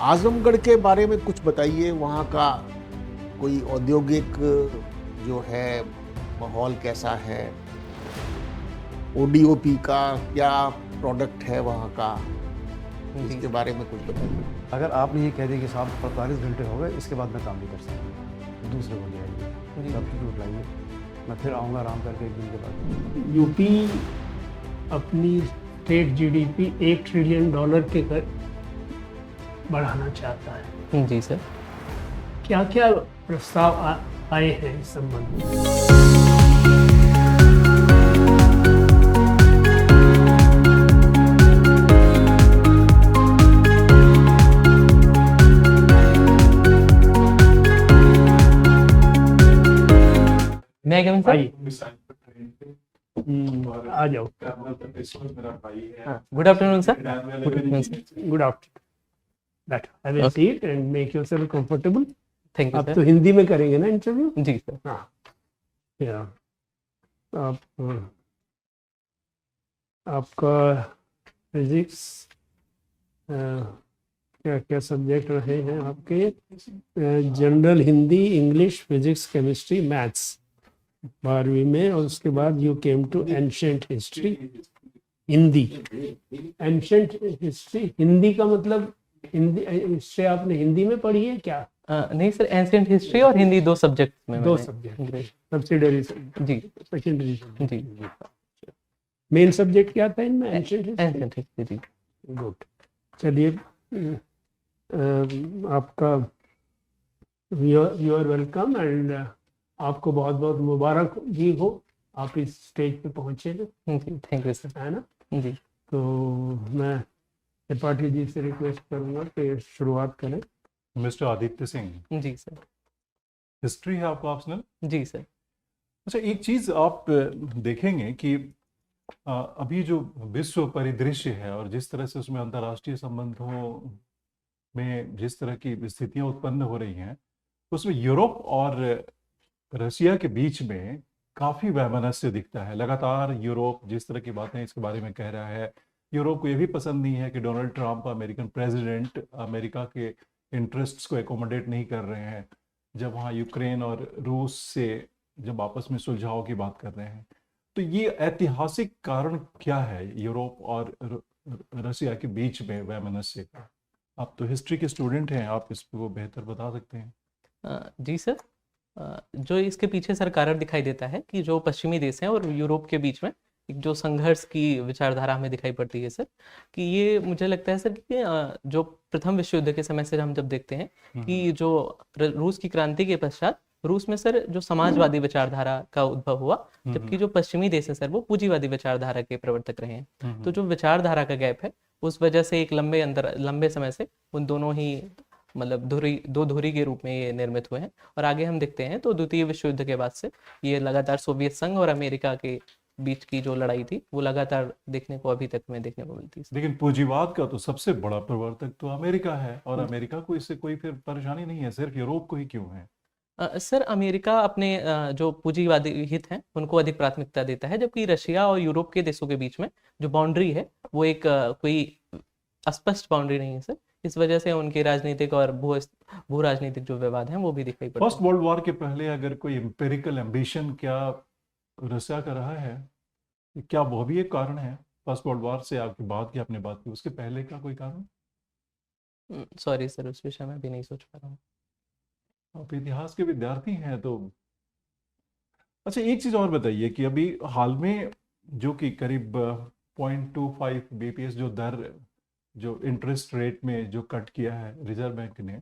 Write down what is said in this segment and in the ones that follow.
आजमगढ़ के बारे में कुछ बताइए, वहाँ का कोई औद्योगिक जो है माहौल कैसा है? ओडीओपी का क्या प्रोडक्ट है वहाँ का? जी इसके बारे में कुछ बताइए। अगर आपने ये कह दिया कि साहब 45 घंटे हो गए, इसके बाद मैं काम नहीं कर सकता, दूसरे को ले आइए, सब्स्टिट्यूट लाइए, मैं फिर आऊँगा आराम करके एक दिन के बाद। यूपी अपनी स्टेट जीडीपी $1 ट्रिलियन के कर बढ़ाना चाहता है। जी सर। क्या क्या प्रस्ताव आए हैं इस संबंध में? मैं क्या सर? आइए, आ जाओ। Good afternoon sir. Good afternoon sir. Good afternoon. बैठो, have a seat and make yourself comfortable. Thank you आप सर। तो हिंदी में करेंगे ना इंटरव्यू? जी सर। हाँ, या आप आपका फिजिक्स क्या क्या सब्जेक्ट रहे हैं आपके? General Hindi, English, physics, chemistry, maths 12वीं में, और उसके बाद you came to ancient history, Hindi. Ancient history Hindi का मतलब हिंदी हिस्ट्री आपने हिंदी में पढ़ी है क्या? नहीं सर, एंशिएंट हिस्ट्री और हिंदी दो सब्जेक्ट में दो मैंने। सब्जेक्ट, सब्सिडरी जी सेकेंडरी। जी। मेन सब्जेक्ट क्या था इनमें? Ancient history. एंशिएंट हिस्ट्री जी। गुड। चलिए, आपका यू आर वेलकम एंड आपको बहुत बहुत मुबारक भी हो, आप इस स्टेज पे पहुंचे हैं, जी थैंक यू सर। है ना? जी तो मैं त्रिपाठी जी से रिक्वेस्ट करूंगा कि शुरुआत करें। मिस्टर आदित्य सिंह, जी सर। हिस्ट्री है आपको ऑप्शनल? जी सर। अच्छा, एक चीज़ आप देखेंगे कि अभी जो विश्व परिदृश्य है और जिस तरह से उसमें अंतर्राष्ट्रीय संबंधों में जिस तरह की स्थितियां उत्पन्न हो रही हैं, उसमें यूरोप और रशिया के बीच में काफ़ी वैमनस्य दिखता है। लगातार यूरोप जिस तरह की बातें इसके बारे में कह रहा है, यूरोप को ये भी पसंद नहीं है कि Donald Trump American president America के इंटरेस्ट्स को एकोमोडेट नहीं कर रहे हैं, जब वहाँ यूक्रेन और रूस से जब आपस में सुलझाव की बात कर रहे हैं। तो ये ऐतिहासिक कारण क्या है यूरोप और रशिया के बीच में वैमनस्य का? आप तो हिस्ट्री के स्टूडेंट हैं, आप इसको बेहतर बता सकते हैं। जी सर। जो इसके पीछे सर कारण दिखाई देता है कि जो पश्चिमी देश हैं और यूरोप के बीच में एक जो संघर्ष की विचारधारा हमें दिखाई पड़ती है सर, कि ये मुझे लगता है सर कि जो प्रथम विश्व युद्ध के समय से हम जब देखते हैं कि जो रूस की क्रांति के पश्चात रूस में सर जो समाजवादी विचारधारा का उद्भव हुआ, जबकि जो पश्चिमी देश है सर वो पूंजीवादी विचारधारा के प्रवर्तक रहे हैं। तो जो विचारधारा का गैप है उस वजह से एक लंबे समय से उन दोनों ही मतलब दो धुरी के रूप में ये निर्मित हुए हैं। और आगे हम देखते हैं तो द्वितीय विश्व युद्ध के बाद से ये लगातार सोवियत संघ और अमेरिका के बीच की जो लड़ाई थी वो लगातार देखने को अभी तक में देखने को मिलती है। लेकिन पूंजीवाद का तो सबसे बड़ा प्रवर्तक तो अमेरिका है, और अमेरिका को इससे कोई फिर परेशानी नहीं है, सिर्फ यूरोप को ही क्यों है? सर अमेरिका अपने जो पूंजीवादी हित हैं उनको अधिक प्राथमिकता देता है, जबकि रशिया और यूरोप के देशों के बीच में जो बाउंड्री है वो एक कोई स्पष्ट बाउंड्री नहीं है सर। इस वजह से उनके राजनीतिक और भू राजनीतिक जो विवाद हैं वो भी दिखाई पड़ते हैं। फर्स्ट वर्ल्ड वॉर के पहले अगर कोई एम्पिरिकल एम्बिशन क्या रशिया का रहा है, क्या वो भी एक कारण है? फर्स्ट वर्ल्ड वॉर से आपकी बात की, आपने बात की, उसके पहले का कोई कारण? सॉरी सर, उस विषय में भी नहीं सोच पा रहा हूँ। आप इतिहास के विद्यार्थी हैं तो। अच्छा, एक चीज और बताइए कि अभी हाल में जो कि करीब 0.25 बीपीएस जो दर, जो इंटरेस्ट रेट में जो कट किया है रिजर्व बैंक ने,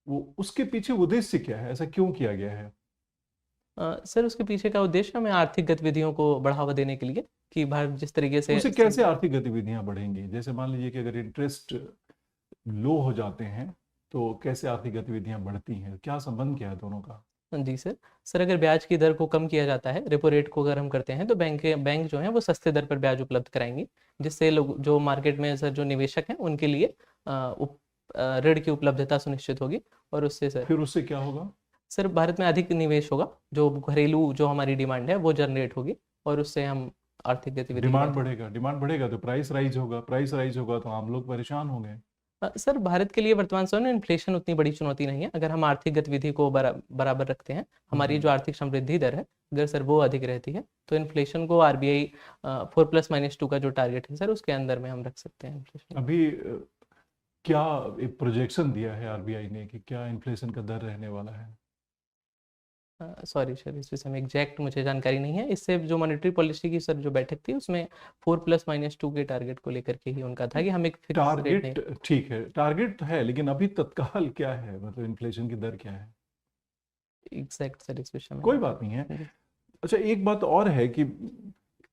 वो उसके पीछे उद्देश्य क्या है? ऐसा क्यों किया गया है? सर उसके पीछे का उद्देश्य हमें आर्थिक गतिविधियों को बढ़ावा देने के लिए, कि भारत जिस तरीके से उसे कैसे आर्थिक गतिविधियां बढ़ेंगी? जैसे मान लीजिए कि अगर इंटरेस्ट लो हो जाते हैं तो कैसे आर्थिक गतिविधियां बढ़ती हैं? क्या संबंध क्या है दोनों का? जी सर अगर ब्याज की दर को कम किया जाता है, रेपो रेट को अगर हम करते हैं, तो बैंक जो है वो सस्ते दर पर ब्याज उपलब्ध कराएंगे, जिससे लोग जो मार्केट में सर जो निवेशक हैं उनके लिए ऋण की उपलब्धता सुनिश्चित होगी। और उससे सर फिर उससे क्या होगा? सर भारत में अधिक निवेश होगा, जो घरेलू जो हमारी डिमांड है वो जनरेट होगी, और उससे हम आर्थिक गतिविधि डिमांड बढ़ेगा तो प्राइस राइज होगा, प्राइस राइज होगा तो आम लोग परेशान होंगे। सर भारत के लिए वर्तमान समय में इन्फ्लेशन उतनी बड़ी चुनौती नहीं है अगर हम आर्थिक गतिविधि को बराबर रखते हैं। हमारी जो आर्थिक समृद्धि दर है अगर सर वो अधिक रहती है तो इन्फ्लेशन को आरबीआई 4+-2 का जो टारगेट है सर उसके अंदर में हम रख सकते हैं इन्फ्लेशन। अभी क्या एक प्रोजेक्शन दिया है आरबीआई ने कि क्या इन्फ्लेशन का दर रहने वाला है? सॉरी सर इस विषय में एग्जैक्ट मुझे जानकारी नहीं है। इससे जो मॉनेटरी पॉलिसी की सर जो बैठक थी उसमें 4+-2 के टारगेट को लेकर के ही उनका था कि हम एक फिक्स रेट नहीं। टारगेट ठीक है, टारगेट है, लेकिन अभी तत्काल क्या है, मतलब इन्फ्लेशन की दर क्या है? एग्जैक्ट सर इस विषय में कोई बात नहीं है। जी। अच्छा, एक बात और है कि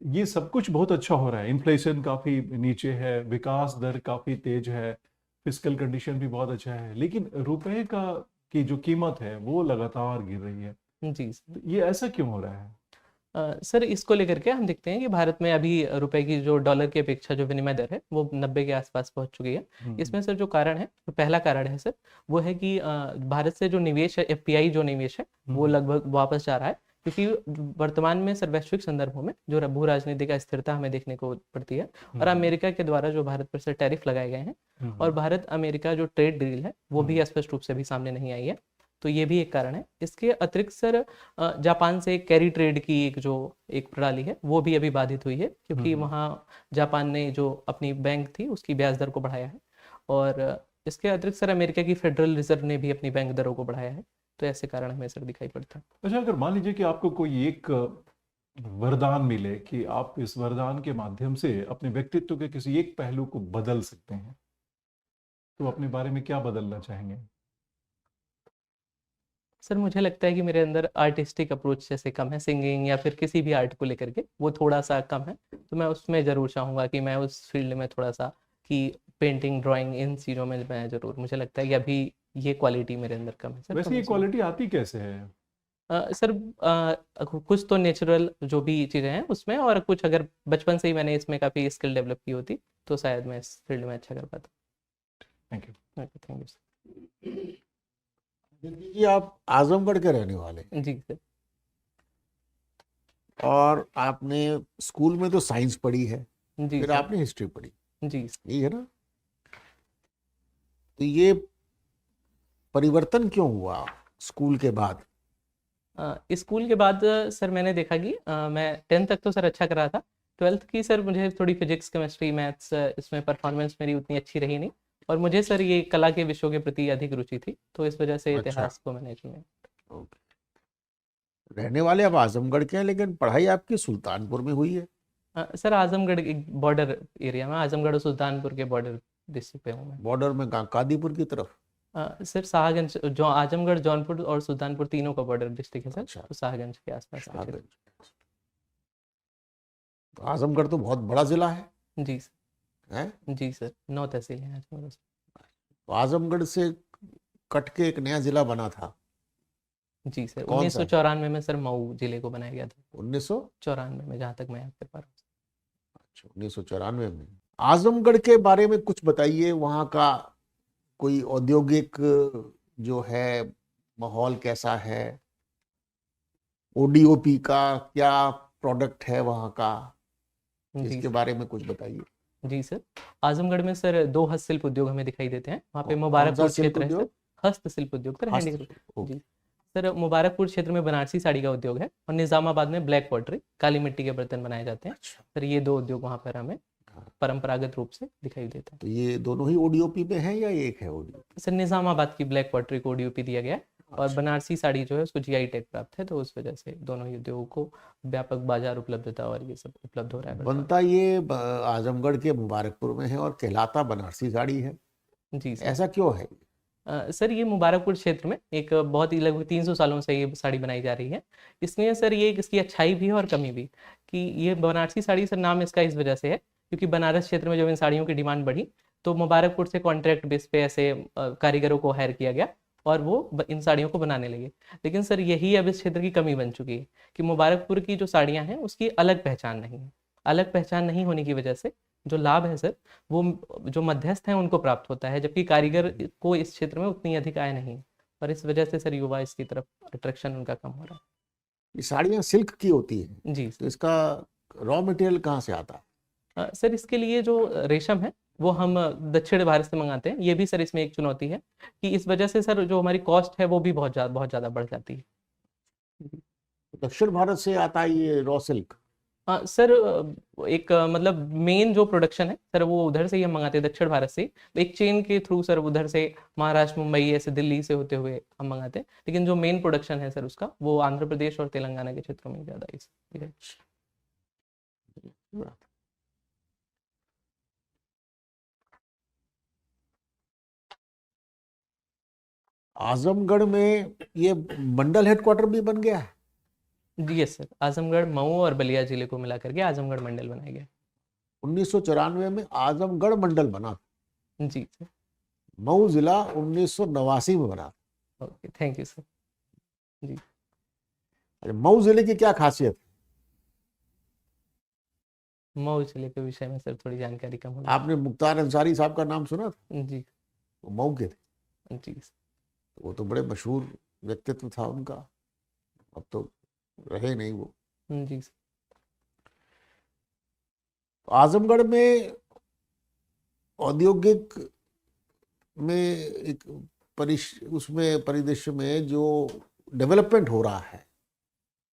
ये सब कुछ बहुत अच्छा हो रहा है, इन्फ्लेशन काफी नीचे है, विकास दर काफी तेज है, फिस्कल कंडीशन भी बहुत अच्छा है, लेकिन रुपए की जो कीमत है वो लगातार गिर रही है। जी सर। तो ये ऐसा क्यों हो रहा है? सर इसको लेकर के हम देखते हैं कि भारत में अभी रुपए की जो डॉलर की अपेक्षा जो विनिमय दर है वो 90 के आसपास पहुंच चुकी है। इसमें सर जो कारण है तो पहला कारण है सर वो है कि भारत से जो निवेश है एफपीआई जो निवेश है वो लगभग वापस जा रहा है क्योंकि वर्तमान में सर वैश्विक संदर्भों में जो भू राजनीतिक अस्थिरता हमें देखने को पड़ती है और अमेरिका के द्वारा जो भारत पर से टैरिफ लगाए गए हैं और भारत अमेरिका जो ट्रेड डील है वो भी स्पष्ट रूप से भी सामने नहीं आई है। तो ये भी एक कारण है। इसके अतिरिक्त सर जापान से कैरी ट्रेड की एक प्रणाली है वो भी अभी बाधित हुई है क्योंकि वहाँ जापान ने जो अपनी बैंक थी उसकी ब्याज दर को बढ़ाया है और इसके अतिरिक्त सर अमेरिका की फेडरल रिजर्व ने भी अपनी बैंक दरों को बढ़ाया है। तो ऐसे कारण हमें सर दिखाई पड़ता है। अच्छा, अगर मान लीजिए कि आपको कोई एक वरदान मिले कि आप इस वरदान के माध्यम से अपने व्यक्तित्व के किसी एक पहलू को बदल सकते हैं, तो अपने बारे में क्या बदलना चाहेंगे? सर मुझे लगता है कि मेरे अंदर आर्टिस्टिक अप्रोच जैसे कम है, सिंगिंग या फिर किसी भी आर्ट को लेकर के वो थोड़ा सा कम है। तो मैं उसमें ज़रूर चाहूँगा कि मैं उस फील्ड में थोड़ा सा कि पेंटिंग ड्राइंग इन चीज़ों में मैं ज़रूर, मुझे लगता है कि अभी ये क्वालिटी मेरे अंदर कम है सर। तो वैसे ये मैं क्वालिटी आती कैसे है? सर कुछ तो नेचुरल जो भी चीज़ें हैं उसमें और कुछ अगर बचपन से ही मैंने इसमें काफ़ी स्किल डेवलप की होती तो शायद मैं इस फील्ड में अच्छा कर पाता। Thank you. Thank you sir. जी आप आजमगढ़ के रहने वाले जी सर। और आपने स्कूल में तो साइंस पढ़ी है, जी फिर सर। आपने हिस्ट्री पढ़ी, जी सर। यही है ना? तो ये परिवर्तन क्यों हुआ स्कूल के बाद? स्कूल के बाद सर मैंने देखा कि मैं 10th तक तो सर अच्छा कर रहा था। 12th की सर मुझे थोड़ी फिजिक्स केमिस्ट्री मैथ्स इसमें परफॉर्मेंस मेरी उतनी अच्छी रही नहीं और मुझे सर ये कला के विषयों के प्रति अधिक रुचि थी तो इस वजह से अच्छा। इतिहास को मैंने चुना। ओके। रहने वाले आप आजमगढ़ के हैं लेकिन पढ़ाई आपकी सुल्तानपुर में हुई है। सर आजमगढ़ एक बॉर्डर एरिया में, आजमगढ़ और सुल्तानपुर के बॉर्डर डिस्ट्रिक्ट पे हूँ मैं। बॉर्डर में कहाँ, कादीपुर की तरफ? सर शाहगंज, जो आजमगढ़ जौनपुर और सुल्तानपुर तीनों का बॉर्डर डिस्ट्रिक्ट है सर। अच्छा। तो शाहगंज के आसपास का क्षेत्र। शाहगंज। तो आजमगढ़ तो बहुत बड़ा जिला है, जी सर। हैं? जी सर 9 तहसीलें हैं आजमगढ़ में। तो आजमगढ़ से कट के एक नया जिला बना था, जी सर कौन सा? 1994 में सर मऊ जिले को बनाया गया था। 1994 में जहाँ तक मैं याद कर पा रहा हूँ। अच्छा, 1994 में। आजमगढ़ के बारे में कुछ बताइए, वहाँ का कोई औद्योगिक जो है माहौल कैसा है, ओडीओपी का क्या प्रोडक्ट है वहाँ का, जी इसके सर। बारे में कुछ बताइए। जी सर आजमगढ़ में सर 2 हस्तशिल्प उद्योग हमें दिखाई देते हैं। वहाँ पे कौन सा मुबारकपुर शिल्प क्षेत्र है सर। उद्योग? हस्तशिल्प उद्योग सर, हैंडीक्राफ्ट। ओके। जी सर मुबारकपुर क्षेत्र में बनारसी साड़ी का उद्योग है और निजामाबाद में ब्लैक पॉटरी, काली मिट्टी के बर्तन बनाए जाते हैं अच्छा। सर। ये 2 उद्योग वहाँ पर हमें हाँ। परंपरागत रूप से दिखाई देते हैं। तो ये दोनों ही ओडीओपी में है या एक है ओडीओपी? सर निजामाबाद की ब्लैक पॉटरी को ओडीओपी दिया गया है और अच्छा। बनारसी साड़ी जो है उसको जीआई टैग प्राप्त है। तो उस वजह से दोनों ही उद्योगों को व्यापक बाजार उपलब्धता और ये सब उपलब्ध हो रहा है वर्तमान बनता ये आजमगढ़ के मुबारकपुर में है और कहलाता बनारसी साड़ी है, में। जी सर। ऐसा क्यों है? सर ये मुबारकपुर क्षेत्र में एक बहुत ही लगभग 300 सालों से ये साड़ी बनाई जा रही है। इसमें सर ये इसकी अच्छाई भी है और कमी भी कि ये बनारसी साड़ी सर नाम इसका इस वजह से है क्योंकि बनारस क्षेत्र में जब इन साड़ियों की डिमांड बढ़ी तो मुबारकपुर से कॉन्ट्रैक्ट बेस पे ऐसे कारीगरों को हायर किया गया और वो इन साड़ियों को बनाने लगे। लेकिन सर यही अब इस क्षेत्र की कमी बन चुकी है कि मुबारकपुर की जो साड़ियाँ हैं उसकी अलग पहचान नहीं है। अलग पहचान नहीं होने की वजह से जो लाभ है सर वो जो मध्यस्थ हैं उनको प्राप्त होता है जबकि कारीगर को इस क्षेत्र में उतनी अधिक आय नहीं है और इस वजह से सर युवा इसकी तरफ अट्रैक्शन उनका कम हो रहा ये साड़ियाँ सिल्क की होती हैं, है। जी तो सर। इसका रॉ मटेरियल कहाँ से आता है? सर इसके लिए जो रेशम है वो हम दक्षिण भारत से मंगाते हैं। ये भी सर इसमें एक चुनौती है कि इस वजह से सर जो हमारी कॉस्ट है वो भी बहुत ज़्यादा बढ़ जाती है। दक्षिण भारत से आता है ये रॉ सिल्क? हाँ सर, एक मतलब मेन जो प्रोडक्शन है सर वो उधर से ही हम मंगाते हैं, दक्षिण भारत से। एक चेन के थ्रू सर उधर से महाराष्ट्र, मुंबई, ऐसे दिल्ली से होते हुए हम मंगाते हैं, लेकिन जो मेन प्रोडक्शन है सर उसका वो आंध्र प्रदेश और तेलंगाना के क्षेत्रों में ज़्यादा है। आजमगढ़ में ये मंडल हेडक्वार्टर भी बन गया है? जी यस सर, आजमगढ़, मऊ और बलिया जिले को मिला करके आजमगढ़ मंडल बनाया गया। 1994 में आजमगढ़ मंडल बना था। जी सर। मऊ जिला 1989 में बना था। Okay, thank you sir. जी। अच्छा, मऊ जिले की क्या खासियत है? मऊ जिले के विषय में सर थोड़ी जानकारी कम होगी। आपने मुख्तार अंसारी साहब का नाम सुना था? जी। वो मऊ के थे। जी सर। वो तो बड़े मशहूर व्यक्तित्व था उनका, अब तो रहे नहीं वो। जी सर। आजमगढ़ में औद्योगिक में एक उसमें परिदृश्य में जो डेवलपमेंट हो रहा है,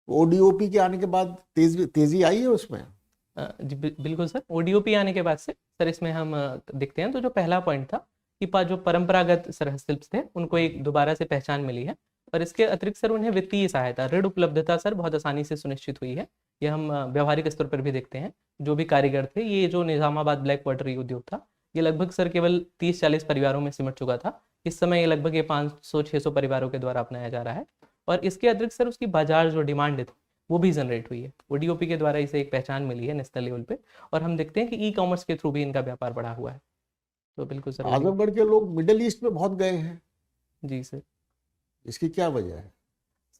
ओडीओपी के आने के बाद तेजी आई है उसमें? जी बिल्कुल सर। ओडीओपी आने के बाद से सर इसमें हम देखते हैं तो जो पहला पॉइंट था कि जो परंपरागत सर हस्तशिल्प थे उनको एक दोबारा से पहचान मिली है, और इसके अतिरिक्त सर उन्हें वित्तीय सहायता, ऋण उपलब्धता सर बहुत आसानी से सुनिश्चित हुई है। ये हम व्यवहारिक स्तर पर भी देखते हैं। जो भी कारीगर थे, ये जो निजामाबाद ब्लैक पॉटरी उद्योग था ये लगभग सर केवल 30-40 परिवारों में सिमट चुका था। इस समय ये लगभग 500-600 परिवारों के द्वारा अपनाया जा रहा है, और इसके अतिरिक्त सर उसकी बाजार जो डिमांड थी वो भी जनरेट हुई है। ओडीओपी के द्वारा इसे एक पहचान मिली है नेशनल लेवल पे, और हम देखते हैं कि ई कॉमर्स के थ्रू भी इनका व्यापार बढ़ा हुआ है। तो बिल्कुल सर। आजमगढ़ के लोग मिडिल ईस्ट में बहुत गए हैं, जी सर। इसकी क्या वजह है?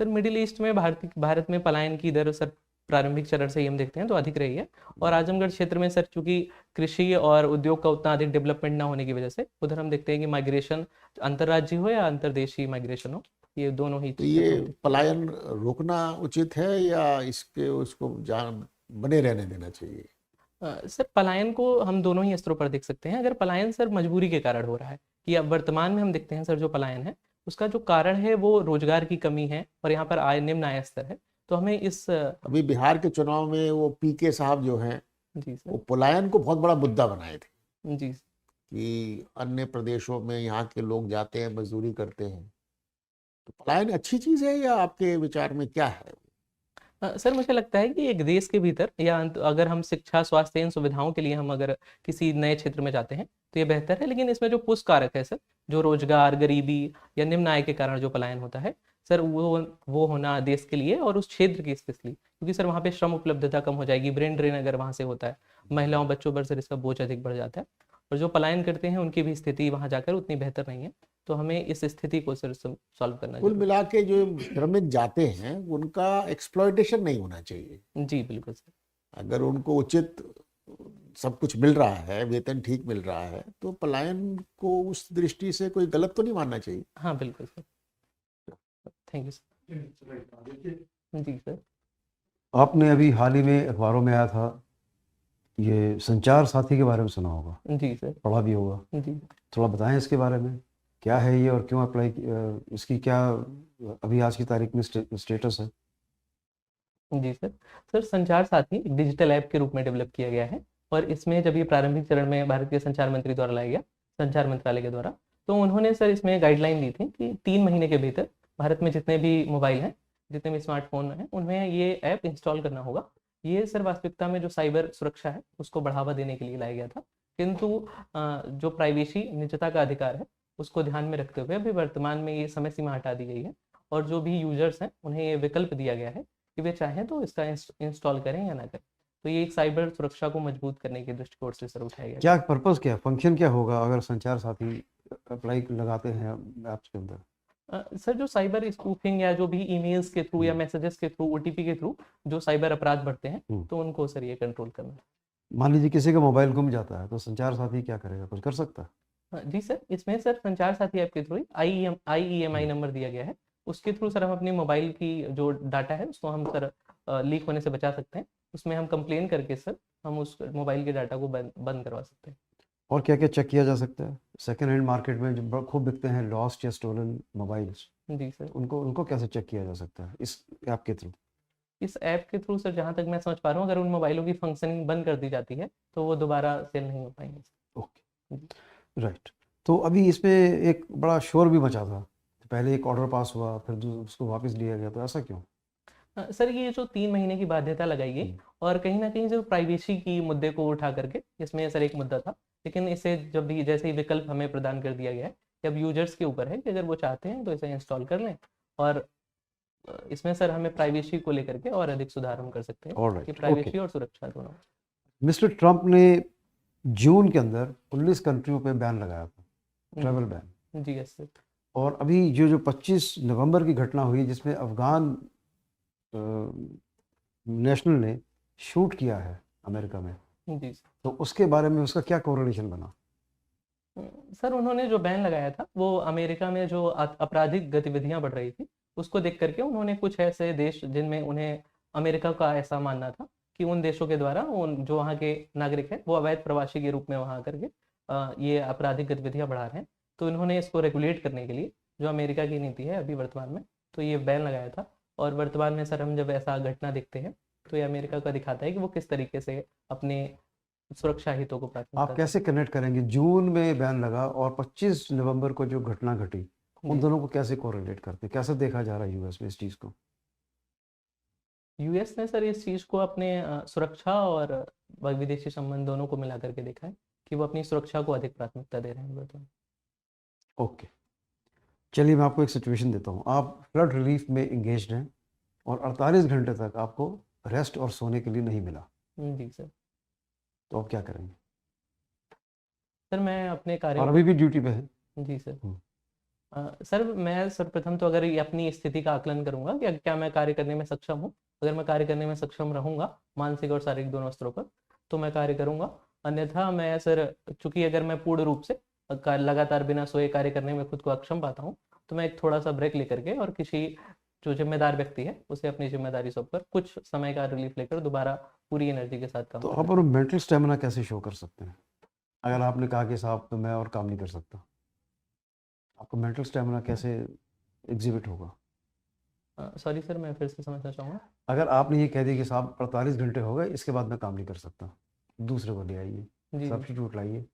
सर मिडिल ईस्ट में भारत में पलायन की दर सर प्रारंभिक चरण से ही हम देखते हैं तो अधिक रही है, और आजमगढ़ क्षेत्र में सर चूंकि कृषि और उद्योग का उतना अधिक डेवलपमेंट ना होने की वजह से उधर हम देखते हैं कि माइग्रेशन अंतर्राज्यीय हो या अंतर्देशीय माइग्रेशन हो, ये दोनों ही। तो ये पलायन रोकना उचित है या उसको बने रहने देना चाहिए? सर पलायन को हम दोनों ही स्तरों पर देख सकते हैं। अगर पलायन सर मजबूरी के कारण हो रहा है, कि अब वर्तमान में हम देखते हैं सर जो पलायन है उसका जो कारण है वो रोजगार की कमी है, और यहाँ पर निम्न आय स्तर है, तो हमें इस अभी बिहार के चुनाव में वो पीके साहब जो हैं, जी सर, वो पलायन को बहुत बड़ा मुद्दा बनाए थे जी कि अन्य प्रदेशों में यहाँ के लोग जाते हैं, मजदूरी करते हैं। तो पलायन अच्छी चीज है या आपके विचार में क्या है? सर मुझे लगता है कि एक देश के भीतर या अगर हम शिक्षा, स्वास्थ्य, इन सुविधाओं के लिए हम अगर किसी नए क्षेत्र में जाते हैं तो ये बेहतर है, लेकिन इसमें जो पुश कारक है सर, जो रोजगार, गरीबी या निम्न आय के कारण जो पलायन होता है सर, वो होना देश के लिए और उस क्षेत्र की स्पेशली, क्योंकि सर वहाँ पे श्रम उपलब्धता कम हो जाएगी, ब्रेन ड्रेन अगर वहाँ से होता है, महिलाओं बच्चों पर सर इसका बोझ अधिक बढ़ जाता है, और जो पलायन करते हैं उनकी भी स्थिति वहाँ जाकर उतनी बेहतर नहीं है। तो हमें इस स्थिति को सर सॉल्व करना कुल चाहिए। मिला के जो श्रमिक जाते हैं उनका एक्सप्लॉयटेशन नहीं होना चाहिए। जी बिल्कुल सर। अगर उनको उचित सब कुछ मिल रहा है, वेतन ठीक मिल रहा है, तो पलायन को उस दृष्टि से कोई गलत तो नहीं मानना चाहिए। हाँ बिल्कुल सर। Thank you sir. जी सर। आपने अभी हाल ही में अखबारों में आया था, ये संचार साथी के बारे में सुना होगा, जी सर। पढ़ा भी होगा, जी थोड़ा बताएं इसके बारे में, क्या है ये और क्यों अप्लाई, इसकी क्या अभी आज की तारीख में स्टेटस है? जी सर। सर संचार साथी एक डिजिटल ऐप के रूप में डेवलप किया गया है, और इसमें जब ये प्रारंभिक चरण में भारत के संचार मंत्री द्वारा लाया गया, संचार मंत्रालय के द्वारा, तो उन्होंने सर इसमें गाइडलाइन दी थी कि 3 महीने के भीतर भारत में जितने भी मोबाइल हैं, जितने भी स्मार्टफोन हैं, उनमें ये ऐप इंस्टॉल करना होगा। ये सर वास्तविकता में जो साइबर सुरक्षा है उसको बढ़ावा देने के लिए लाया गया था, किंतु जो प्राइवेसी, निजता का अधिकार है, उसको ध्यान में रखते हुए अभी वर्तमान में ये समय सीमा हटा दी गई है, और जो भी यूजर्स हैं उन्हें ये विकल्प दिया गया है कि वे चाहें तो इसका इंस्टॉल करें या ना करें। तो ये एक साइबर सुरक्षा को मजबूत करने के दृष्टिकोण से सर उठाया गया। क्या पर्पस, क्या फंक्शन क्या होगा अगर संचार साथी अप्लाई लगाते हैं ऐप्स के अंदर? सर जो साइबर स्पूफिंग या जो भी ईमेल्स के थ्रू या मैसेजेस के थ्रू, ओटीपी के थ्रू जो साइबर अपराध बढ़ते हैं, तो उनको सर ये कंट्रोल करना। मान लीजिए किसी का मोबाइल गुम जाता है तो संचार साथी क्या करेगा, कुछ कर सकता है? जी सर, इसमें सर संचार साथी ऐप के थ्रू IEMI नंबर दिया गया है, उसके थ्रू सर हम अपनी मोबाइल की जो डाटा है उसको हम सर लीक होने से बचा सकते हैं, उसमें हम कंप्लेन करके सर हम उस मोबाइल के डाटा को बंद करवा सकते हैं। और क्या क्या चेक किया जा सकता है? सेकेंड हैंड मार्केट में जो खूब बिकते हैं लॉस्ट या स्टोलन मोबाइल्स, जी सर। उनको उनको कैसे चेक किया जा सकता है इस ऐप के थ्रू? इस ऐप के थ्रू सर जहाँ तक मैं समझ पा रहा हूँ, अगर उन मोबाइलों की फंक्शनिंग बंद कर दी जाती है तो वो दोबारा सेल नहीं हो पाएंगे। Okay, right. तो अभी इसमें एक बड़ा शोर भी मचा था, पहले एक ऑर्डर पास हुआ फिर उसको वापस लिया गया, तो ऐसा क्यों? सर ये जो 3 महीने की बाध्यता लगाई गई और कहीं ना कहीं जो प्राइवेसी की मुद्दे को उठा करके, इसमें सर एक मुद्दा था, लेकिन इसे जब भी जैसे ही विकल्प हमें प्रदान कर दिया गया है कि अब यूजर्स के ऊपर है कि अगर वो चाहते हैं तो इसे इंस्टॉल कर लें, और इसमें सर हमें प्राइवेसी को लेकर के और अधिक सुधार हम कर सकते हैं Alright, कि प्राइवेसी okay. और सुरक्षा दोनों। मिस्टर ट्रंप ने जून के अंदर 19 कंट्रियों पे बैन लगाया था, ट्रैवल बैन। जी यस सर। और अभी जो 25 नवंबर की घटना हुई जिसमें अफगान नेशनल ने शूट किया है अमेरिका में, जी सर। तो उसके बारे में उसका क्या कोरिलेशन बना? सर उन्होंने जो बैन लगाया था वो अमेरिका में जो आपराधिक गतिविधियां बढ़ रही थी उसको देख करके उन्होंने कुछ ऐसे देश जिनमें उन्हें अमेरिका का ऐसा मानना था कि उन देशों के द्वारा उन जो वहाँ के नागरिक हैं वो अवैध प्रवासी के रूप में वहाँ करके ये आपराधिक गतिविधियां बढ़ा रहे हैं, तो इन्होंने इसको रेगुलेट करने के लिए जो अमेरिका की नीति है अभी वर्तमान में, तो ये बैन लगाया था। और वर्तमान में सर हम जब ऐसा घटना देखते हैं तो ये अमेरिका का दिखाता है कि वो किस तरीके से अपने सुरक्षा हितों को प्राथमिकता आप कैसे कनेक्ट करेंगे जून में बैन लगा और 25 नवंबर को जो घटना घटी, उन दोनों को कैसे कोरिलेट करते हैं, कैसे देखा जा रहा है यूएस में इस चीज़ को? यूएस ने सर इस चीज़ को अपने सुरक्षा और विदेशी संबंध दोनों को मिला करके देखा है कि वो अपनी सुरक्षा को अधिक प्राथमिकता दे रहे हैं वर्तमान। ओके, चलिए मैं आपको एक सिचुएशन देता हूँ। आप फ्लड रिलीफ में इंगेज्ड हैं और 48 घंटे तक आपको रेस्ट और सोने के लिए नहीं मिला, जी सर। तो आप क्या करेंगे? सर मैं अपने कार्य और अभी भी ड्यूटी पे हैं। जी सर। सर मैं सर्वप्रथम तो अगर ये अपनी स्थिति का आकलन करूंगा कि क्या मैं कार्य करने में सक्षम हूँ, अगर मैं कार्य करने में सक्षम रहूंगा मानसिक और शारीरिक दोनों स्तरों पर तो मैं कार्य करूंगा, अन्यथा मैं सर चूंकि अगर मैं पूर्ण रूप से लगातार बिना सोए कार्य करने में खुद को अक्षम पाता हूँ तो मैं एक थोड़ा सा ब्रेक लेकर के और किसी जो जिम्मेदार व्यक्ति है उसे अपनी जिम्मेदारी सौंप कर कुछ समय का रिलीफ लेकर दोबारा पूरी एनर्जी के साथ काम तो करूंगा। आप और मेंटल स्टेमिना कैसे शो कर सकते हैं अगर आपने कहा कि साहब तो मैं और काम नहीं कर सकता, आपका मेंटल स्टेमिना कैसे एग्जिबिट होगा? सॉरी सर मैं फिर से समझना चाहूँगा। अगर आपने ये कह दिया कि साहब 48 घंटे हो गए, इसके बाद मैं काम नहीं कर सकता, दूसरे को ले आइए, जी सब्स्टिट्यूट लाइए,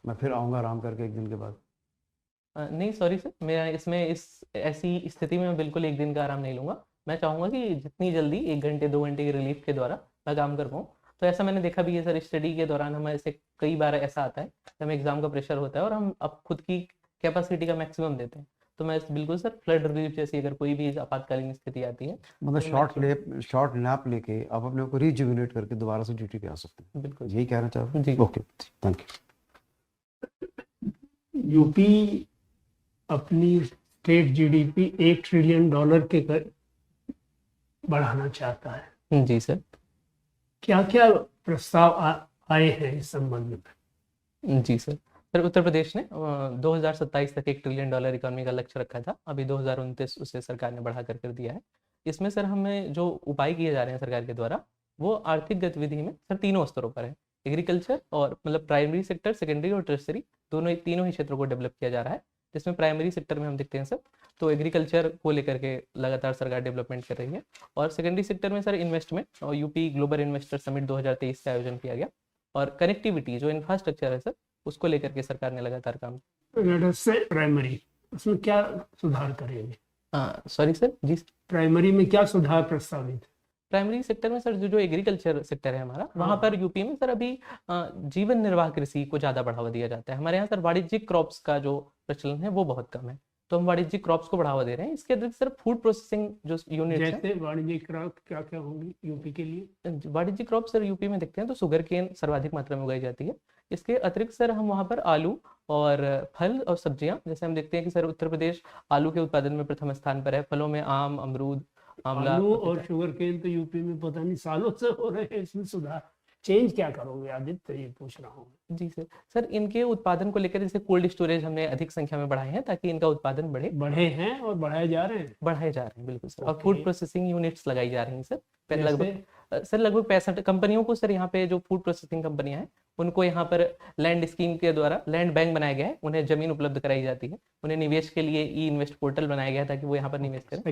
मैं फिर आऊँगा आराम करके एक दिन के बाद। नहीं सॉरी सर, मैं इसमें इस ऐसी स्थिति में बिल्कुल एक दिन का आराम नहीं लूँगा। मैं चाहूँगा कि जितनी जल्दी 1 घंटे 2 घंटे की रिलीफ के द्वारा मैं काम कर पाऊँ। तो ऐसा मैंने देखा भी है सर, स्टडी के दौरान हमें ऐसे कई बार ऐसा आता है हमें एग्जाम का प्रेशर होता है और हम अब खुद की कैपेसिटी का मैक्सिमम देते हैं। तो मैं बिल्कुल सर फ्लड रिलीफ जैसी अगर कोई भी आपातकालीन स्थिति आती है मतलब शॉर्ट नैप लेके आप अपने को रिजुविनेट करके दोबारा से ड्यूटी पे आ सकते हैं, बिल्कुल यही कहना चाह रहे हैं? जी। Okay, thank you. यूपी अपनी स्टेट जीडीपी $1 ट्रिलियन के बढ़ाना चाहता है। जी सर। क्या क्या प्रस्ताव आए हैं इस संबंध में? जी सर। सर उत्तर प्रदेश ने 2027 तक $1 ट्रिलियन इकोनॉमी का लक्ष्य रखा था, अभी 2029 उसे सरकार ने बढ़ा कर दिया है। इसमें सर हमें जो उपाय किए जा रहे हैं सरकार के द्वारा वो आर्थिक गतिविधि में सर तीनों स्तरों पर है, एग्रीकल्चर और मतलब प्राइमरी सेक्टर, सेकेंडरी और टर्सरी तीनों ही क्षेत्रों को डेवलप किया जा रहा है। जिसमें प्राइमरी सेक्टर में हम देखते हैं सर तो एग्रीकल्चर को लेकर के लगातार सरकार डेवलपमेंट कर रही है, और सेकेंडरी सेक्टर में सर इन्वेस्टमेंट और यूपी ग्लोबल इन्वेस्टर समिट 2023 का आयोजन किया गया, और कनेक्टिविटी जो इंफ्रास्ट्रक्चर है सर उसको लेकर के सरकार ने लगातार काम। प्राइमरी उसमें क्या सुधार करेंगे? सॉरी सर जी। प्राइमरी में क्या सुधार प्रस्तावित? प्राइमरी सेक्टर में सर जो एग्रीकल्चर सेक्टर है हमारा, वहाँ पर यूपी में सर अभी जीवन निर्वाह कृषि को ज़्यादा बढ़ावा दिया जाता है। हमारे यहाँ सर वाणिज्यिक क्रॉप्स का जो प्रचलन है वो बहुत कम है, तो हम वाणिज्यिक क्रॉप्स को बढ़ावा दे रहे हैं। इसके अतिरिक्त सर फूड प्रोसेसिंग जो यूनिट है, जैसे वाणिज्यिक क्रॉप क्या क्या होंगी यूपी के लिए? वाणिज्यिक क्रॉप सर यूपी में देखते हैं तो शुगर केन सर्वाधिक मात्रा में उगाई जाती है। इसके अतिरिक्त सर हम वहाँ पर आलू और फल और सब्जियां, जैसे हम देखते हैं कि सर उत्तर प्रदेश आलू के उत्पादन में प्रथम स्थान पर है, फलों में आम, अमरूद, आंवला, आलू और शुगर केन तो यूपी में पता नहीं सालों से हो रहे हैं, इसमें सुधार चेंज क्या करोगे आदित्य, ये पूछ रहा हूँ। जी सर। सर इनके उत्पादन को लेकर जैसे कोल्ड स्टोरेज हमने अधिक संख्या में बढ़ाए हैं ताकि इनका उत्पादन बढ़े हैं और बढ़ाए जा रहे हैं। बिल्कुल सर। और फूड प्रोसेसिंग यूनिट्स लगाई जा रही हैं सर, लगभग सर लगभग 65 कंपनियों को सर यहाँ पे जो फूड प्रोसेसिंग कंपनियां हैं उनको यहाँ पर लैंड स्कीम के द्वारा लैंड बैंक बनाया गया है, उन्हें जमीन उपलब्ध कराई जाती है, उन्हें निवेश के लिए ई इन्वेस्ट पोर्टल बनाया गया है ताकि वो यहाँ पर निवेश करें।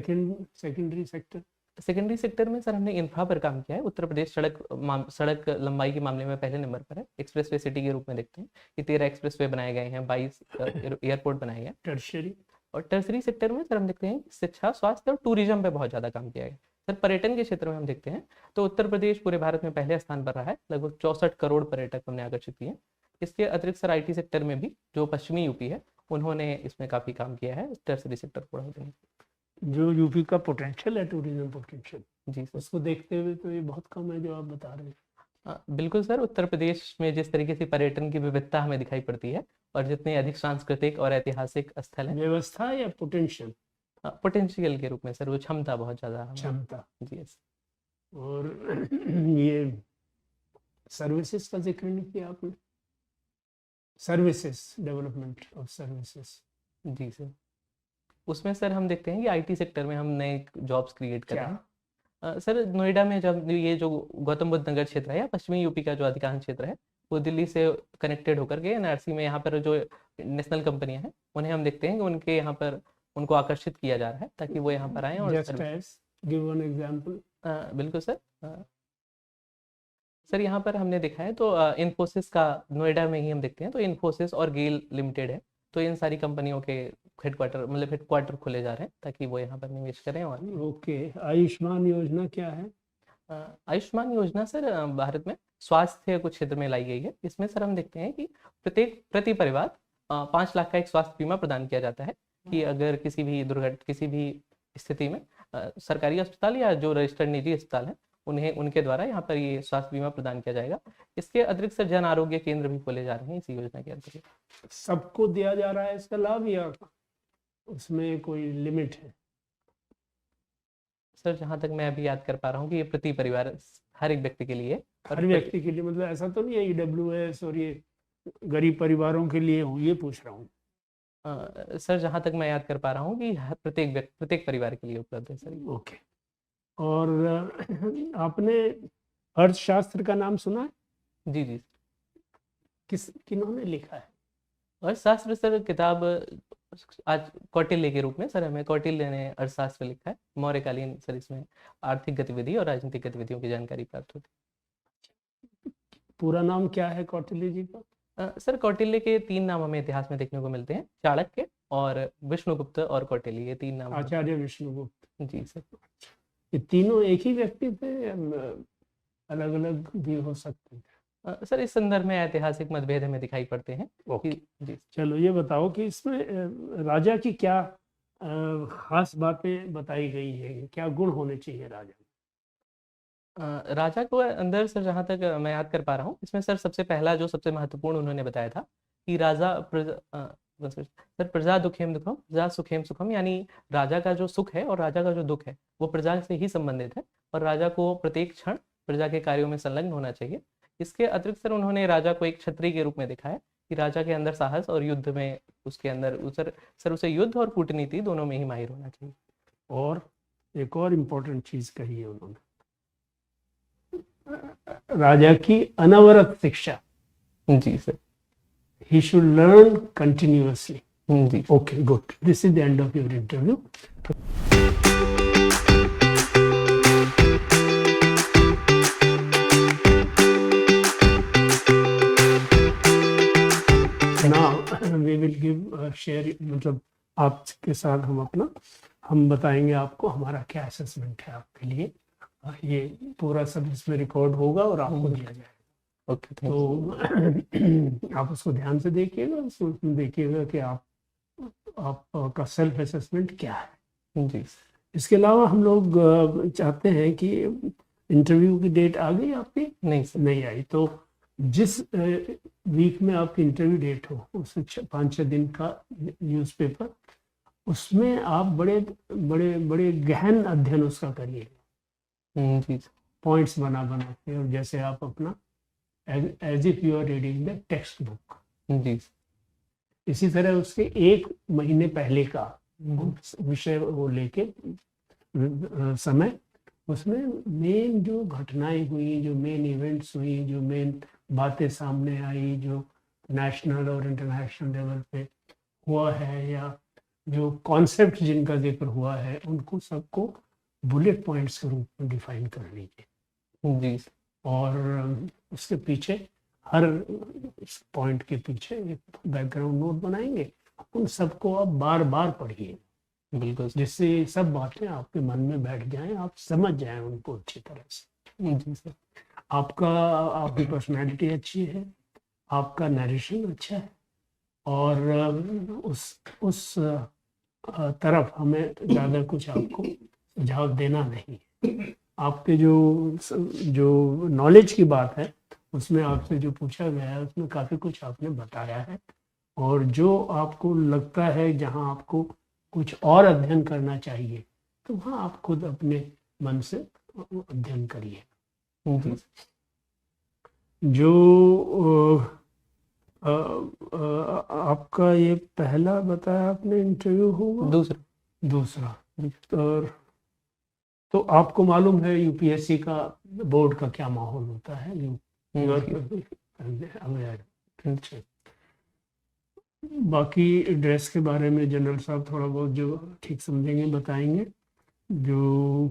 सेकेंडरी सेक्टर, सेकेंडरी सेक्टर में सर हमने इंफ्रा पर काम किया है। उत्तर प्रदेश सड़क लंबाई के मामले में पहले नंबर पर है, एक्सप्रेसवे सिटी के रूप में देखते हैं कि 13 एक्सप्रेसवे बनाए गए हैं, 22 एयरपोर्ट बनाए गए हैं। टर्शरी और टर्सरी सेक्टर में सर हम देखते हैं शिक्षा, स्वास्थ्य और टूरिज्म पे बहुत ज़्यादा काम किया गया। सर पर्यटन के क्षेत्र में हम देखते हैं तो उत्तर प्रदेश पूरे भारत में पहले स्थान पर रहा है, लगभग 64 करोड़ पर्यटक हमने आकर्षित किए हैं। इसके अतिरिक्त सर IT सेक्टर में भी जो पश्चिमी यूपी है उन्होंने इसमें काफ़ी काम किया है टर्सरी सेक्टर को बढ़ावा देने के जो यूपी का पोटेंशियल है, टूरिज्म पोटेंशियल, लिए। जी सर। उसको देखते हुए तो ये बहुत कम है जो आप बता रहे हैं। बिल्कुल सर, उत्तर प्रदेश में जिस तरीके से पर्यटन की विविधता हमें दिखाई पड़ती है और जितने अधिक सांस्कृतिक और ऐतिहासिक स्थल हैं, व्यवस्था या पोटेंशियल? पोटेंशियल के रूप में सर वो क्षमता बहुत ज़्यादा है। क्षमता। जी yes। और ये सर्विसेज का जिक्र नहीं किया आपने, सर्विसेज, डेवलपमेंट ऑफ सर्विसेज। जी सर, उसमें सर हम देखते हैं कि IT सेक्टर में हम नए जॉब्स क्रिएट कर रहे क्या? हैं। सर नोएडा में जब ये जो गौतम बुद्ध नगर क्षेत्र है या पश्चिमी यूपी का जो अधिकांश क्षेत्र है वो दिल्ली से कनेक्टेड होकर के NRC में यहाँ पर जो नेशनल कंपनियां हैं उन्हें हम देखते हैं कि उनके यहाँ पर उनको आकर्षित किया जा रहा है ताकि वो यहाँ पर आएं और just as give one example. बिल्कुल सर। सर यहाँ पर हमने देखा है तो इन्फोसिस का नोएडा में ही हम देखते हैं तो इन्फोसिस और गेल लिमिटेड है, तो इन सारी कंपनियों के हेडक्वार्टर खोले जा रहे हैं ताकि वो यहाँ पर निवेश करें। और ओके, आयुष्मान योजना क्या है? आयुष्मान योजना सर भारत में स्वास्थ्य कुछ क्षेत्र में लाई गई है। इसमें सर हम देखते हैं कि प्रति परिवार 5 लाख का एक स्वास्थ्य बीमा प्रदान किया जाता है कि अगर किसी भी स्थिति में सरकारी अस्पताल या जो रजिस्टर्ड निजी अस्पताल है उनके द्वारा यहाँ पर ये स्वास्थ्य बीमा प्रदान किया जाएगा। इसके अतिरिक्त सर जन आरोग्य केंद्र भी खोले जा रहे हैं इस योजना के अंतर्गत। सबको दिया जा रहा है इसका लाभ या उसमें कोई लिमिट है? सर जहाँ तक मैं अभी याद कर पा रहा हूँ कि ये प्रति परिवार हर एक व्यक्ति के लिए है। हर व्यक्ति के लिए, मतलब ऐसा तो नहीं है EWS और ये गरीब परिवारों के लिए हूँ, ये पूछ रहा हूँ। सर जहाँ तक मैं याद कर पा रहा हूँ कि प्रत्येक परिवार के लिए उपलब्ध है सर ये। ओके। और आपने अर्थशास्त्र का नाम सुना है? जी जी। किन्होंने लिखा है? अर्थशास्त्र सर किताब आज कौटिल्य के रूप में सर हमें कौटिल्य ने अर्थशास्त्र लिखा है। मौर्यकालीन सर इसमें आर्थिक गतिविधि और राजनीतिक गतिविधियों की जानकारी प्राप्त होती है। पूरा नाम क्या है कौटिल्य जी का? सर कौटिल्य के 3 नाम हमें इतिहास में देखने को मिलते हैं, चाणक्य और विष्णुगुप्त और कौटिल्य, ये 3 नाम। आचार्य विष्णुगुप्त। जी सर। ये तीनों एक ही व्यक्ति थे, अलग अलग भी हो सकते हैं? सर इस संदर्भ में ऐतिहासिक मतभेद हमें दिखाई पड़ते हैं। ओके। जी। चलो ये बताओ कि इसमें राजा की क्या खास बातें बताई गई है, क्या गुण होने चाहिए राजा में? राजा को अंदर सर जहाँ तक मैं याद कर पा रहा हूँ इसमें सर सबसे पहला जो सबसे महत्वपूर्ण उन्होंने बताया था कि प्रजा दुखेम दुखम प्रजा सुखेम सुखम, यानी राजा का जो सुख है और राजा का जो दुख है वो प्रजा से ही संबंधित है और राजा को प्रत्येक क्षण प्रजा के कार्यों में संलग्न होना चाहिए। इसके अतिरिक्त सर उन्होंने राजा को एक क्षत्रिय के रूप में देखा है कि राजा के अंदर साहस और युद्ध में उसके अंदर सर उसे युद्ध और कूटनीति दोनों में ही माहिर होना चाहिए। और एक और इम्पोर्टेंट चीज कही है उन्होंने, राजा की अनवरत शिक्षा। जी sir. He should learn continuously. जी। Okay, good. This is the end of your interview. Now we will give share, मतलब आपके साथ हम बताएंगे आपको हमारा क्या असेसमेंट है आपके लिए। ये पूरा सब इसमें रिकॉर्ड होगा और आपको दिया जाएगा। ओके, तो आप उसको ध्यान से देखिएगा, उसमें देखिएगा कि आपका सेल्फ असेसमेंट क्या है। जी। इसके अलावा हम लोग चाहते हैं कि इंटरव्यू की डेट आ गई आपकी? नहीं सर। नहीं आई तो जिस वीक में आपकी इंटरव्यू डेट हो उससे 5-6 दिन का न्यूज़पेपर, उसमें आप बड़े बड़े बड़े गहन अध्ययन उसका करिए। जी। पॉइंट्स बना के, और जैसे आप अपना as if you are reading the text book. जी। इसी तरह उसके 1 महीने पहले का विषय वो लेके समय उसमें मेन जो घटनाएं हुई, जो मेन इवेंट्स हुई, जो मेन बातें सामने आई, जो नेशनल और इंटरनेशनल लेवल पे हुआ है, या जो कॉन्सेप्ट जिनका जिक्र हुआ है, उनको सबको बुलेट पॉइंट्स के रूप में डिफाइन कर लीजिए। जी और उसके पीछे, हर पॉइंट के पीछे एक बैकग्राउंड नोट बनाएंगे, उन सबको आप बार बार पढ़िए, बिल्कुल सर। जिससे ये सब बातें आपके मन में बैठ जाएं, आप समझ जाएं उनको अच्छी तरह से। जी सर। आपकी पर्सनालिटी अच्छी है, आपका नरेशन अच्छा है, और उस तरफ हमें ज़्यादा कुछ आपको सुझाव देना नहीं है। आपके जो नॉलेज की बात है, उसमें आपसे जो पूछा गया है उसमें काफ़ी कुछ आपने बताया है, और जो आपको लगता है जहाँ आपको कुछ और अध्ययन करना चाहिए, तो वहाँ आप खुद अपने मन से अध्ययन करिए। जी जो आपका ये पहला बताया आपने इंटरव्यू होगा, दूसरा। दूसरा, तो आपको मालूम है यूपीएससी का बोर्ड का क्या माहौल होता है, जी बाकी ड्रेस के बारे में जनरल साहब थोड़ा बहुत जो ठीक समझेंगे बताएंगे। जो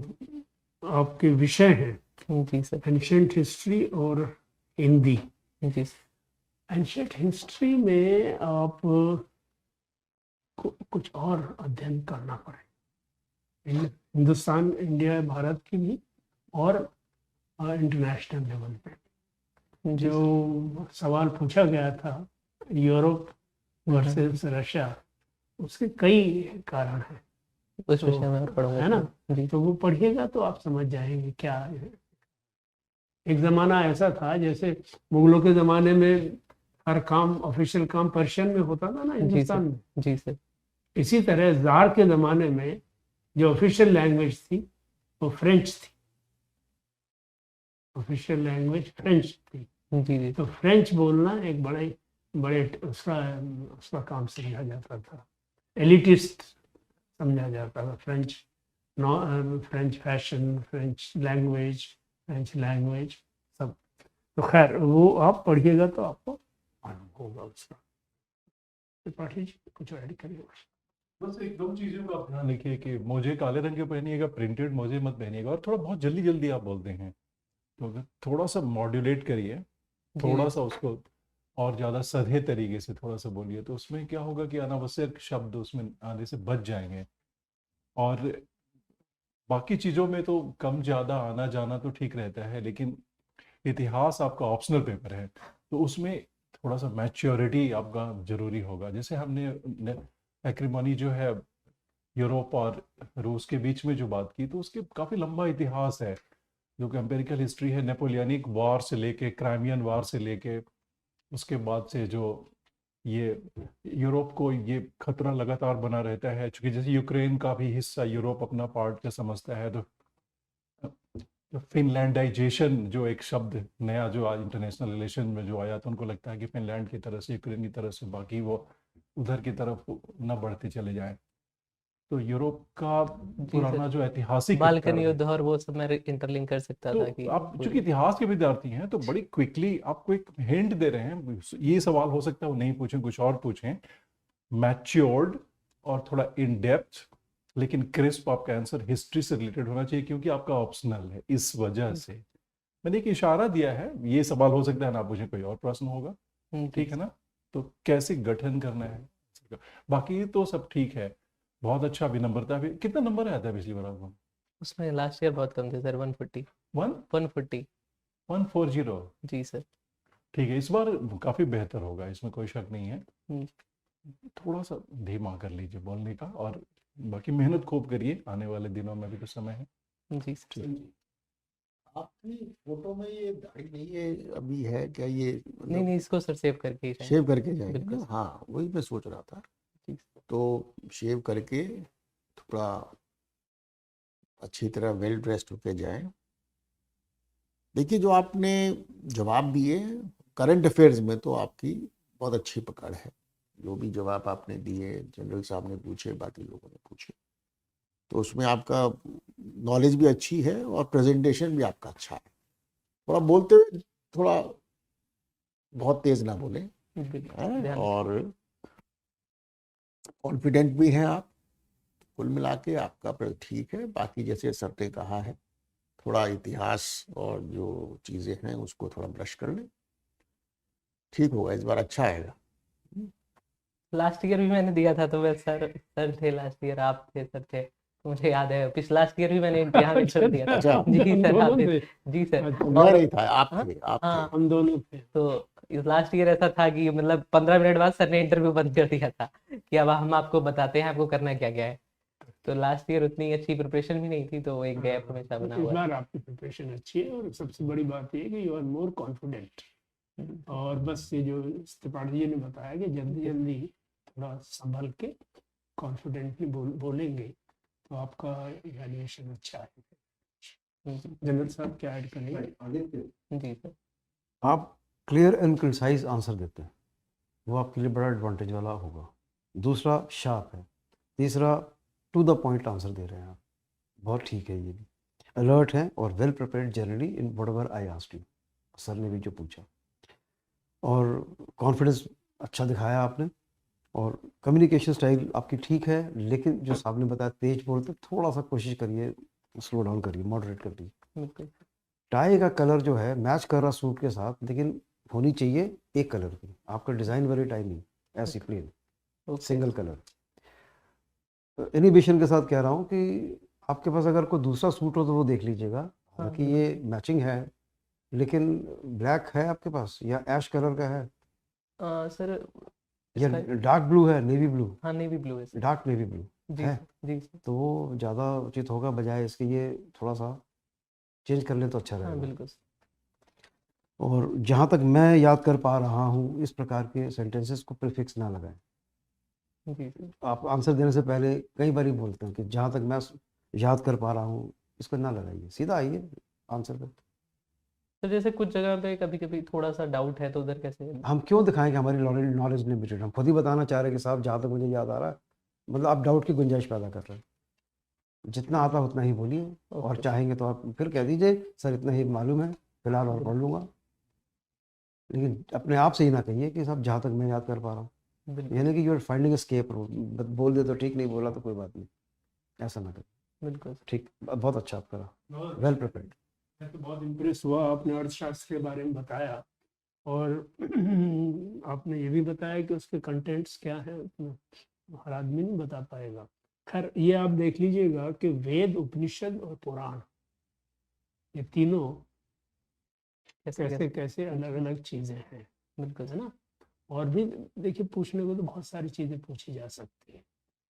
आपके विषय हैं जी सर। एंशिएंट हिस्ट्री और हिंदी, जी एंशिएंट हिस्ट्री में आप कुछ और अध्ययन करना पड़े, हिंदुस्तान, इंडिया, भारत की भी, और इंटरनेशनल लेवल पे। जो सवाल पूछा गया था यूरोप वर्सेस रशिया, उसके कई कारण हैं, उस तो विषय में और पढ़ूंगा है ना, जी। तो वो पढ़िएगा तो आप समझ जाएंगे क्या है। एक ज़माना ऐसा था जैसे मुगलों के ज़माने में हर काम, ऑफिशियल काम पर्शियन में होता था ना जी हिंदुस्तान सर। में, जी सर। इसी तरह ज़ार के ज़माने में जो ऑफिशियल लैंग्वेज थी वो फ्रेंच थी, ऑफिशियल लैंग्वेज फ्रेंच थी। जी जी तो फ्रेंच बोलना एक बड़े उसका काम समझा जाता था, एलिटिस्ट समझा जाता था। फ्रेंच फैशन, फ्रेंच लैंग्वेज सब। तो खैर वो आप पढ़िएगा तो आपको मालूम होगा उसका। तो पढ़ लीजिए, कुछ ऐड करिएगा। बस एक दो चीजों का आप ध्यान रखिए कि मोजे काले रंग के पहनिएगा, प्रिंटेड मोजे मत पहनिएगा, और थोड़ा बहुत जल्दी जल्दी आप बोलते हैं, तो अगर थोड़ा सा मॉड्यूलेट करिए, थोड़ा सा उसको और ज़्यादा सधे तरीके से थोड़ा सा बोलिए, तो उसमें क्या होगा कि अनावश्यक शब्द उसमें आने से बच जाएंगे। और बाकी चीज़ों में तो कम ज़्यादा आना जाना तो ठीक रहता है, लेकिन इतिहास आपका ऑप्शनल पेपर है, तो उसमें थोड़ा सा मैच्योरिटी आपका जरूरी होगा। जैसे हमने एक्रिमनी जो है यूरोप और रूस के बीच में जो बात की, तो उसके काफ़ी लंबा इतिहास है, जो कि एम्पेरिकल हिस्ट्री है, नेपोलियनिक वार से लेके, क्राइमियन वार से लेके, उसके बाद से जो ये यूरोप को ये खतरा लगातार बना रहता है, क्योंकि जैसे यूक्रेन का भी हिस्सा यूरोप अपना पार्ट का समझता है, तो फिनलैंडाइजेशन जो एक शब्द नया जो आज इंटरनेशनल रिलेशन में जो आया, तो उनको लगता है कि फिनलैंड की तरह से, यूक्रेन की तरह से बाकी वो उधर की तरफ न बढ़ते चले जाएं। तो यूरोप का पुराना जो ऐतिहासिक बाल्कन उपकरण है, युद्ध और वो सब मैं इंटरलिंक कर सकता तो था कि आप चूंकि इतिहास के विद्यार्थी हैं, तो बड़ी क्विकली आपको एक हिंट दे रहे हैं। ये सवाल हो सकता है वो नहीं पूछें, कुछ और पूछें, मैच्योर्ड और थोड़ा इन डेप्थ, लेकिन क्रिस्प आपका आंसर हिस्ट्री से रिलेटेड होना चाहिए, क्योंकि आपका ऑप्शनल है। इस वजह से मैंने एक इशारा दिया है, ये सवाल हो सकता है ना पूछें, कोई और प्रश्न होगा, ठीक है ना। तो कैसे गठन करना है, बाकी तो सब ठीक है। बहुत अच्छा, विनम्रता भी। कितना नंबर आया था पिछली बार आपको? उसमें लास्ट ईयर बहुत कम थे सर, 140। 140 140? जी सर। ठीक है, इस बार काफ़ी बेहतर होगा, इसमें कोई शक नहीं है। थोड़ा सा धीमा कर लीजिए बोलने का, और बाकी मेहनत खूब करिए, आने वाले दिनों में भी तो समय है। जी सर। आपकी फोटो में ये दाढ़ी नहीं है अभी, है क्या ये? नहीं नहीं, इसको सर सेव करके ही जाएंगे। शेव करके जाएंगे बिल्कुल ना? हाँ, वही मैं सोच रहा था। जी। तो शेव करके थोड़ा अच्छी तरह वेल ड्रेस्ड होके जाएं। देखिए, जो आपने जवाब दिए करंट अफेयर्स में, तो आपकी बहुत अच्छी पकड़ है। जो भी जवाब आपने दिए, जनरल साहब ने पूछे, बाकी लोगों ने पूछे, तो उसमें आपका नॉलेज भी अच्छी है और प्रेजेंटेशन भी आपका अच्छा है। थोड़ा बोलते हुए थोड़ा बहुत तेज ना बोले, बिल्कुल, ध्यान और कॉन्फिडेंट भी हैं आप। कुल मिला के आपका ठीक है। बाकी जैसे सर ने कहा है, थोड़ा इतिहास और जो चीज़ें हैं उसको थोड़ा ब्रश कर लें, ठीक होगा, इस बार अच्छा आएगा। लास्ट ईयर भी मैंने दिया था, तो मैं सर थे लास्ट ईयर, आप थे, सर थे, तो मुझे याद है लास्ट ईयर भी मैंने यहाँ इंटरव्यू दिया था। अच्छा, जी हम सर, आप दोनों थे। थे। जी सर। अच्छा, मैं और नहीं था, आप हाँ, थे, आप हाँ, थे। हम दोनों थे। तो इस लास्ट ईयर ऐसा था कि मतलब 15 मिनट बाद सर ने इंटरव्यू बंद कर दिया था कि अब हम आपको बताते हैं आपको करना क्या क्या है। तो लास्ट ईयर उतनी अच्छी प्रिपरेशन भी नहीं थी, तो एक गैप हमेशा बना इस हुआ है। बार आपकी प्रिपरेशन अच्छी है और सबसे बड़ी बात ये है कि यू आर मोर कॉन्फिडेंट। और बस ये जो त्रिपाठी जी ने बताया कि जल्दी जल्दी थोड़ा संभल के कॉन्फिडेंटली बोलेंगे तो आपका इवैल्यूएशन अच्छा है। जनरल साहब क्या ऐड करेंगे? जी सर। आप क्लियर एंड कंसाइज आंसर देते हैं, वो आपके लिए बड़ा एडवांटेज वाला होगा। दूसरा, शार्प है। तीसरा, टू द पॉइंट आंसर दे रहे हैं आप, बहुत ठीक है। ये भी अलर्ट हैं और well prepared generally in whatever I asked you, sir ने भी जो पूछा। और कॉन्फिडेंस अच्छा दिखाया आपने, और कम्युनिकेशन स्टाइल आपकी ठीक है, लेकिन जो साहब ने बताया तेज बोलते, थोड़ा सा कोशिश करिए, स्लो डाउन करिए, मॉडरेट करिए। बिल्कुल। टाई का कलर जो है मैच कर रहा सूट के साथ, लेकिन होनी चाहिए एक कलर की। आपका डिज़ाइन वाली टाई नहीं, ऐसी plain okay. Single colour. Inhibition के साथ कह रहा हूँ कि आपके पास अगर कोई दूसरा सूट हो तो वो देख लीजिएगा। हालांकि ये मैचिंग है, लेकिन ब्लैक है आपके पास या ऐश कलर का है सर या इसका डार्क ब्लू है, नेवी ब्लू, हाँ, नेवी ब्लू है सर। डार्क नेवी ब्लू जी है, सर। जी सर। तो वो ज़्यादा उचित होगा, बजाय इसके ये थोड़ा सा चेंज कर लें तो अच्छा हाँ, रहेगा। बिल्कुल सर। और जहाँ तक मैं याद कर पा रहा हूँ, इस प्रकार के सेंटेंसेस को प्रीफिक्स ना लगाएं। जी सर। आप आंसर देने से पहले कई बार बोलते हैं कि जहाँ तक मैं याद कर पा रहा हूँ, इसको ना लगाइए, सीधा आइए आंसर पे। तो जैसे कुछ जगह पे कभी कभी थोड़ा सा डाउट है, तो उधर कैसे? हम क्यों दिखाएंगे हमारी नॉलेज लिमिटेड? हम खुद ही बताना चाह रहे हैं कि साहब जहाँ तक मुझे याद आ रहा है, मतलब आप डाउट की गुंजाइश पैदा कर रहे हैं। जितना आता उतना ही बोलिए, और ओके। चाहेंगे तो आप फिर कह दीजिए सर इतना ही मालूम है फिलहाल, और पढ़ लूँगा। लेकिन अपने आप से ही ना कहिए कि साहब जहाँ तक मैं याद कर पा रहा हूँ, बिल्कुल। यानी कि you are finding escape route. बोल दे तो ठीक, नहीं बोला तो कोई बात नहीं, ऐसा ना करें। बिल्कुल सर। ठीक, बहुत अच्छा आप करा, वेल प्रिपेयर्ड। मैं तो बहुत इम्प्रेस हुआ, आपने अर्थशास्त्र के बारे में बताया और आपने ये भी बताया कि उसके कंटेंट्स क्या हैं, उतना हर आदमी नहीं बता पाएगा। खैर, ये आप देख लीजिएगा कि वेद, उपनिषद और पुराण, ये तीनों कैसे कैसे अलग अलग चीज़ें हैं, बिल्कुल है ना। और भी देखिए, पूछने को तो बहुत सारी चीज़ें पूछी जा सकती हैं।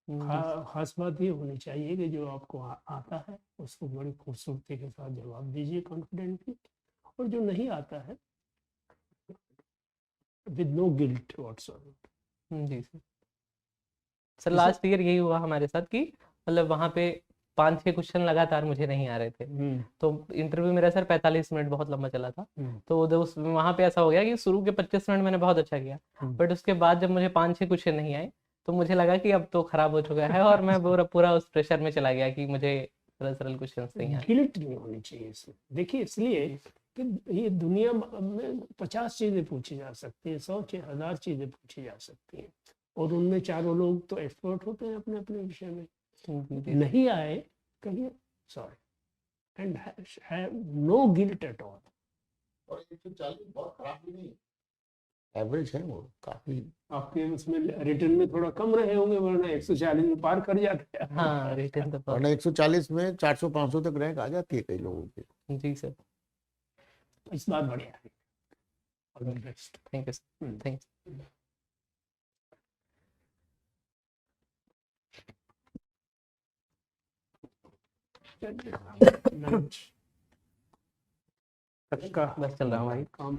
खास बात ये होनी चाहिए कि जो आपको आता है उसको बड़ी खूबसूरती के साथ जवाब दीजिए कॉन्फिडेंटली, और जो नहीं आता है विद नो गिल्ट व्हाटसोएवर। जी सर। सर लास्ट ईयर यही हुआ हमारे साथ कि मतलब वहाँ पे 5-6 क्वेश्चन लगातार मुझे नहीं आ रहे थे। तो इंटरव्यू मेरा सर 45 मिनट बहुत लंबा चला था। तो वहाँ पे ऐसा हो गया कि शुरू के 25 मिनट मैंने बहुत अच्छा किया, बट उसके बाद जब मुझे 5-6 क्वेश्चन नहीं आए, तो मुझे लगा कि अब तो खराब हो चुका है, और मैं पूरा उस प्रेशर में चला गया कि मुझे सरल क्वेश्चन नहीं आए। गिल्ट नहीं होनी चाहिए इसमें। देखिए, इसलिए कि ये दुनिया में 50 चीज़ें पूछी जा सकती हैं, 100-1000 चीज़ें पूछी जा सकती हैं, और उनमें चारों लोग तो एक्सपर्ट होते हैं अपने अपने विषय में। नहीं आए कहिए sorry and have no guilt at all. और 140 बहुत खराब भी नहीं, एवरेज है वो, काफी। आपके उसमें रिटर्न में थोड़ा कम रहे होंगे, वरना 140 में पार कर जाते हैं। हाँ, रिटर्न तो वरना 140 में 400-500 तक रैंक आ जाती है कई लोगों की। जी सर। इस बात बढ़िया है। All the best. Thank you sir. Thank you. Lunch का बस चल रहा हूँ भाई। काम